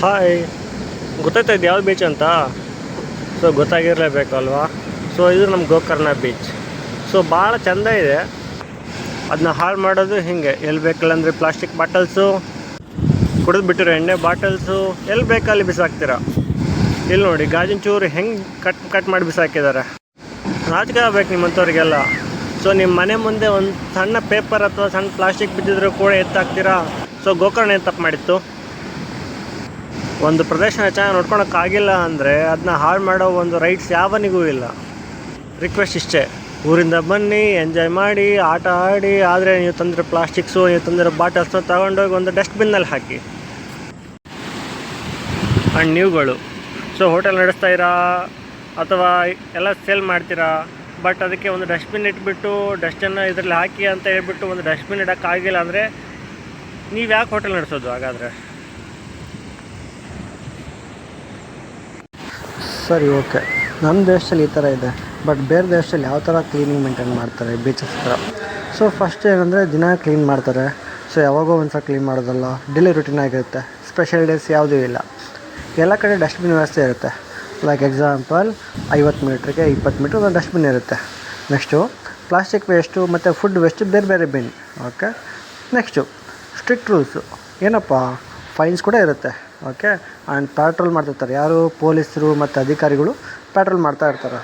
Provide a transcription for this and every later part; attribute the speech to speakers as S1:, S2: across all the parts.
S1: Hi, ಗೊತ್ತಾಯ್ತಾ ಇದು ಯಾವ ಬೀಚ್ ಅಂತ? ಸೊ ಗೊತ್ತಾಗಿರಲೇಬೇಕು ಅಲ್ವಾ? ಸೊ ಇದು ನಮ್ಮ ಗೋಕರ್ಣ ಬೀಚ್. ಸೊ ಭಾಳ ಚೆಂದ ಇದೆ. ಅದನ್ನ ಹಾಳು ಮಾಡೋದು ಹಿಂಗೆ, ಎಲ್ಲಿ ಬೇಕಲ್ಲಂದರೆ ಪ್ಲಾಸ್ಟಿಕ್ ಬಾಟಲ್ಸು, ಕುಡಿದು ಬಿಟ್ಟಿರೋ ಎಣ್ಣೆ ಬಾಟಲ್ಸು ಎಲ್ಲಿ ಬೇಕಲ್ಲಿ ಬಿಸಾಕ್ತೀರ. ಇಲ್ಲಿ ನೋಡಿ ಗಾಜಿನ ಚೂರು ಹೆಂಗೆ ಕಟ್ ಮಾಡಿ ಬಿಸಾಕಿದ್ದಾರೆ. ನಾಚಿಕೆ ಆಗ್ಬೇಕು ನಿಮ್ಮಂಥವ್ರಿಗೆಲ್ಲ. ಸೊ ನಿಮ್ಮ ಮನೆ ಮುಂದೆ ಒಂದು ಸಣ್ಣ ಪೇಪರ್ ಅಥವಾ ಸಣ್ಣ ಪ್ಲಾಸ್ಟಿಕ್ ಬಿದ್ದಿದ್ರು ಕೂಡ ಎತ್ತಾಕ್ತೀರಾ. ಸೊ ಗೋಕರ್ಣ ಏನು ತಪ್ಪು ಮಾಡಿತ್ತು? ಒಂದು ಪ್ರದೇಶನ ಚೆನ್ನಾಗಿ ನೋಡ್ಕೊಳಕ್ಕಾಗಿಲ್ಲ ಅಂದರೆ ಅದನ್ನ ಹಾಳು ಮಾಡೋ ಒಂದು ರೈಟ್ಸ್ ಯಾವನಿಗೂ ಇಲ್ಲ. ರಿಕ್ವೆಸ್ಟ್ ಇಷ್ಟೇ, ಊರಿಂದ ಬನ್ನಿ, ಎಂಜಾಯ್ ಮಾಡಿ, ಆಟ ಆಡಿ. ಆದರೆ ನೀವು ತಂದಿರೋ ಪ್ಲಾಸ್ಟಿಕ್ಸು, ನೀವು ತಂದಿರೋ ಬಾಟಲ್ಸ್ನ ತಗೊಂಡೋಗಿ ಒಂದು ಡಸ್ಟ್ಬಿನ್ನಲ್ಲಿ ಹಾಕಿ. ಆ್ಯಂಡ್ ನೀವುಗಳು ಸೊ ಹೋಟೆಲ್ ನಡೆಸ್ತಾ ಇರಾ ಅಥವಾ ಎಲ್ಲ ಸೇಲ್ ಮಾಡ್ತೀರಾ, ಬಟ್ ಅದಕ್ಕೆ ಒಂದು ಡಸ್ಟ್ಬಿನ್ ಇಟ್ಬಿಟ್ಟು ಡಸ್ಟನ್ನು ಇದರಲ್ಲಿ ಹಾಕಿ ಅಂತ ಹೇಳ್ಬಿಟ್ಟು ಒಂದು ಡಸ್ಟ್ಬಿನ್ ಇಡೋಕ್ಕಾಗಿಲ್ಲ ಅಂದರೆ ನೀವು ಯಾಕೆ ಹೋಟೆಲ್ ನಡೆಸೋದು ಹಾಗಾದರೆ? ಸರಿ, ಓಕೆ, ನಮ್ಮ ದೇಶದಲ್ಲಿ ಈ ಥರ ಇದೆ, ಬಟ್ ಬೇರೆ ದೇಶದಲ್ಲಿ ಯಾವ ಥರ ಕ್ಲೀನಿಂಗ್ ಮೇಂಟೈನ್ ಮಾಡ್ತಾರೆ ಬೀಚಸ್ ಥರ? ಸೊ ಫಸ್ಟ್ ಏನಂದರೆ ದಿನ ಕ್ಲೀನ್ ಮಾಡ್ತಾರೆ. ಸೊ ಯಾವಾಗೋ ಒಂದು ಸಲ ಕ್ಲೀನ್ ಮಾಡೋದಲ್ಲ, ಡೈಲಿ ರುಟೀನ್ ಆಗಿರುತ್ತೆ. ಸ್ಪೆಷಲ್ ಡೇಸ್ ಯಾವುದೂ ಇಲ್ಲ. ಎಲ್ಲ ಕಡೆ ಡಸ್ಟ್ಬಿನ್ ವ್ಯವಸ್ಥೆ ಇರುತ್ತೆ. ಲೈಕ್ ಎಕ್ಸಾಂಪಲ್ 50 ಮೀಟ್ರಿಗೆ 20 ಮೀಟ್ರ್ ಒಂದು ಡಸ್ಟ್ಬಿನ್ ಇರುತ್ತೆ. ನೆಕ್ಸ್ಟು ಪ್ಲಾಸ್ಟಿಕ್ ವೇಸ್ಟು ಮತ್ತು ಫುಡ್ ವೇಸ್ಟು ಬೇರೆ ಬೇರೆ bin. Okay, next strict rules ಏನಪ್ಪ, ಫೈನ್ಸ್ ಕೂಡ ಇರುತ್ತೆ. ಓಕೆ, ಆ್ಯಂಡ್ ಪ್ಯಾಟ್ರೋಲ್ ಮಾಡ್ತಿರ್ತಾರೆ ಯಾರು, ಪೊಲೀಸರು ಮತ್ತು ಅಧಿಕಾರಿಗಳು ಪ್ಯಾಟ್ರೋಲ್ ಮಾಡ್ತಾ ಇರ್ತಾರೆ.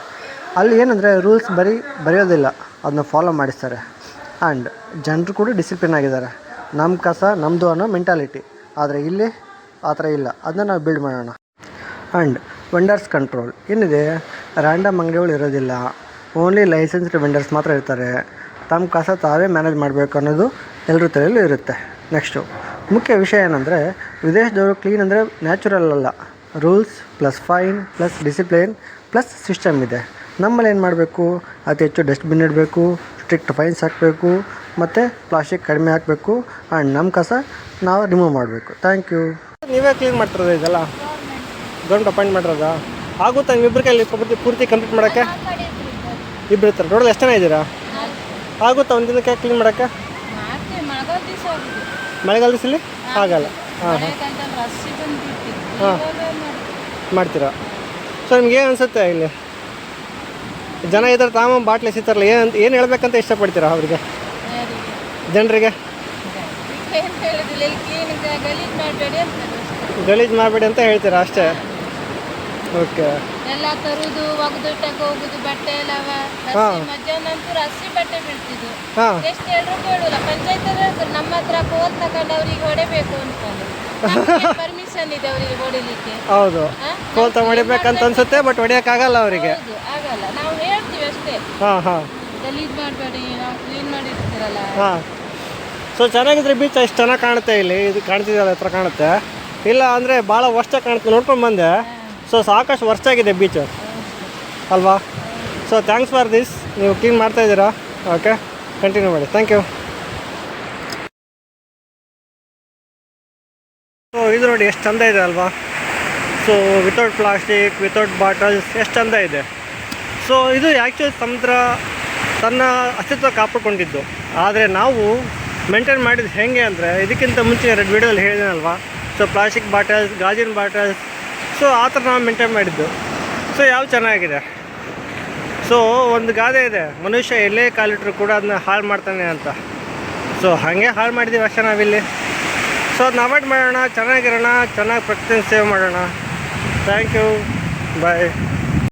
S1: ಅಲ್ಲಿ ಏನಂದರೆ ರೂಲ್ಸ್ ಬರೆಯೋದಿಲ್ಲ, ಅದನ್ನ ಫಾಲೋ ಮಾಡಿಸ್ತಾರೆ. ಆ್ಯಂಡ್ ಜನರು ಕೂಡ ಡಿಸಿಪ್ಲಿನ್ ಆಗಿದ್ದಾರೆ. ನಮ್ಮ ಕಸ ನಮ್ಮದು ಅನ್ನೋ ಮೆಂಟಾಲಿಟಿ. ಆದರೆ ಇಲ್ಲಿ ಆ ಥರ ಇಲ್ಲ, ಅದನ್ನ ನಾವು ಬಿಲ್ಡ್ ಮಾಡೋಣ. ಆ್ಯಂಡ್ ವೆಂಡರ್ಸ್ ಕಂಟ್ರೋಲ್ ಏನಿದೆ, ರ್ಯಾಂಡಮ್ ಅಂಗಡಿಗಳು ಇರೋದಿಲ್ಲ, ಓನ್ಲಿ ಲೈಸೆನ್ಸ್ಡ್ ವೆಂಡರ್ಸ್ ಮಾತ್ರ ಇರ್ತಾರೆ. ತಮ್ಮ ಕಸ ತಾವೇ ಮ್ಯಾನೇಜ್ ಮಾಡಬೇಕು ಅನ್ನೋದು ಎಲ್ಲರ ತಲೆಯಲ್ಲೂ ಇರುತ್ತೆ. ನೆಕ್ಸ್ಟು ಮುಖ್ಯ ವಿಷಯ ಏನಂದರೆ, ವಿದೇಶದವರು ಕ್ಲೀನ್ ಅಂದರೆ ನ್ಯಾಚುರಲ್ ಅಲ್ಲ, rules plus fine plus discipline plus system ಇದೆ. ನಮ್ಮಲ್ಲಿ ಏನು ಮಾಡಬೇಕು, ಅತಿ ಹೆಚ್ಚು ಡಸ್ಟ್ಬಿನ್ ಇಡಬೇಕು, ಸ್ಟ್ರಿಕ್ಟ್ ಫೈನ್ಸ್ ಹಾಕಬೇಕು, ಮತ್ತು ಪ್ಲಾಸ್ಟಿಕ್ ಕಡಿಮೆ ಹಾಕಬೇಕು. ಆ್ಯಂಡ್ ನಮ್ಮ ಕಸ ನಾವು ರಿಮೂವ್ ಮಾಡಬೇಕು. Thank you. ನೀವೇ ಕ್ಲೀನ್ ಮಾಡ್ತಿರೋದು ಇದೆಲ್ಲ? ಗೌರ್ಮೆಂಟ್ ಅಪಾಯಿಂಟ್ ಮಾಡಿರೋದಾ? ಆಗುತ್ತಾ ನಿಮ್ಮಿಬ್ಬರ ಕೈಲಿ ಪೂರ್ತಿ ಕಂಪ್ಲೀಟ್ ಮಾಡೋಕ್ಕೆ? ಇಬ್ಬರು ಇರ್ತಾರೆ. ಟೋಟಲ್ ಎಷ್ಟು ಜನ ಇದ್ದೀರಾ? ಆಗುತ್ತಾ ಒಂದು ದಿನಕ್ಕೆ ಕ್ಲೀನ್ ಮಾಡೋಕ್ಕೆ? ಮಳೆಗಾಲ ದಿವಸಲ್ಲಿ ಆಗಲ್ಲ. ಹಾಂ ಮಾಡ್ತೀರಾ? ಸೊ ನಿಮ್ಗೆ ಏನು ಅನಿಸುತ್ತೆ, ಇಲ್ಲಿ ಜನ ಇದ್ದಾರೆ ತಾಮ ಬಾಟ್ಲಿ ಎಸಿತಾರಲ್ಲ, ಏನು ಹೇಳ್ಬೇಕಂತ ಇಷ್ಟಪಡ್ತೀರಾ ಅವರಿಗೆ, ಜನರಿಗೆ? ಗಲೀಜು ಮಾಡಬೇಡಿ ಅಂತ ಹೇಳ್ತೀರಾ ಅಷ್ಟೇ? ಓಕೆ.
S2: ಎಲ್ಲ ತರುದು ಒಗದುಟ್ಟಕ್ಕೆ ಹೋಗುದು, ಬಟ್ಟೆ ಎಲ್ಲ ಮಧ್ಯಾಹ್ನ ಅಂತೂ ಹಸಿ ಬಟ್ಟೆ ಬೀಳ್ತಿದ್ದು. ಎಷ್ಟು ಹೇಳಿದ್ರು ಕೇಳಲ್ಲ. ಪಂಚಾಯತ್ ನಮ್ಮ ಹತ್ರ ಕೋಲ್ ತಗೊಂಡು ಅವ್ರಿಗೆ ಹೊಡಿಬೇಕು ಅನ್ಕೊಂಡು ಪರ್ಮಿಷನ್ ಇದೆ ಅವರಿಗೆ ಹೊಡಿಲಿಕ್ಕೆ.
S1: ಹೌದು, ಕೋಲ್ ತಗೊಂಡು ಹೊಡಿಬೇಕಂತ ಅನ್ಸುತ್ತೆ, ಬಟ್ ಹೊಡಿಯೋಕ್ಕಾಗಲ್ಲ ಅವರಿಗೆ.
S2: ಆಗಲ್ಲ, ನಾವು ಹೇಳ್ತೀವಿ ಅಷ್ಟೇ. ಗಲೀಜ್ ಮಾಡಬೇಡಿ, ನಾವು ಕ್ಲೀನ್ ಮಾಡಿರ್ತೀರಲ್ಲ.
S1: ಸೊ ಚೆನ್ನಾಗಿದ್ರೆ ಬೀಚ್ ಎಷ್ಟು ಚೆನ್ನಾಗಿ ಕಾಣುತ್ತೆ. ಇಲ್ಲಿ ಇದು ಕಾಣ್ತಿದೆಯಲ್ಲ, ಹತ್ರ ಕಾಣುತ್ತೆ. ಇಲ್ಲ ಅಂದರೆ ಭಾಳ ವರ್ಷ ಕಾಣುತ್ತೆ. ನೋಡ್ಕೊಂಡು ಬಂದೆ. ಸೊ ಸಾಕಷ್ಟು ವರ್ಷ ಆಗಿದೆ ಬೀಚು ಅಲ್ವಾ? So thanks for this. ನೀವು ಕ್ಲೀನ್ ಮಾಡ್ತಾಯಿದ್ದೀರಾ? ಓಕೆ, ಕಂಟಿನ್ಯೂ ಮಾಡಿ. Thank you. ಸೊ ಇದು ನೋಡಿ ಎಷ್ಟು ಚೆಂದ ಇದೆ ಅಲ್ವಾ? So without plastic, without bottles, ಎಷ್ಟು ಚೆಂದ ಇದೆ. ಸೊ ಇದು ಆ್ಯಕ್ಚುಲಿ ಸಮುದ್ರ ತನ್ನ ಅಸ್ತಿತ್ವ ಕಾಪಾಡ್ಕೊಂಡಿದ್ದು. ಆದರೆ ನಾವು ಮೇಂಟೈನ್ ಮಾಡಿದ್ದು ಹೇಗೆ ಅಂದರೆ, ಇದಕ್ಕಿಂತ ಮುಂಚೆ 2 ವೀಡಿಯೋದಲ್ಲಿ ಹೇಳಿದೆನಲ್ವಾ? ಸೊ ಪ್ಲಾಸ್ಟಿಕ್ ಬಾಟಲ್ಸ್, ಗಾಜಿನ ಬಾಟಲ್ಸ್, ಸೊ ಆ ಥರ ನಾವು ಮೇಂಟೈನ್ ಮಾಡಿದ್ದು. ಸೊ ಯಾವ ಚೆನ್ನಾಗಿದೆ. ಸೊ ಒಂದು ಗಾದೆ ಇದೆ, ಮನುಷ್ಯ ಎಲ್ಲೇ ಕಾಲಿಟ್ಟರು ಕೂಡ ಅದನ್ನ ಹಾಳು ಮಾಡ್ತಾನೆ ಅಂತ. ಸೊ ಹಾಗೆ ಹಾಳು ಮಾಡಿದ್ದೀವಿ ಅಷ್ಟೇ ನಾವಿಲ್ಲಿ. ಸೊ ಅದನ್ನ ಅವಾಯ್ಡ್ ಮಾಡೋಣ, ಚೆನ್ನಾಗಿರೋಣ, ಚೆನ್ನಾಗಿ ಪ್ರಕೃತಿನ ಸೇವ್ ಮಾಡೋಣ. Thank you, bye.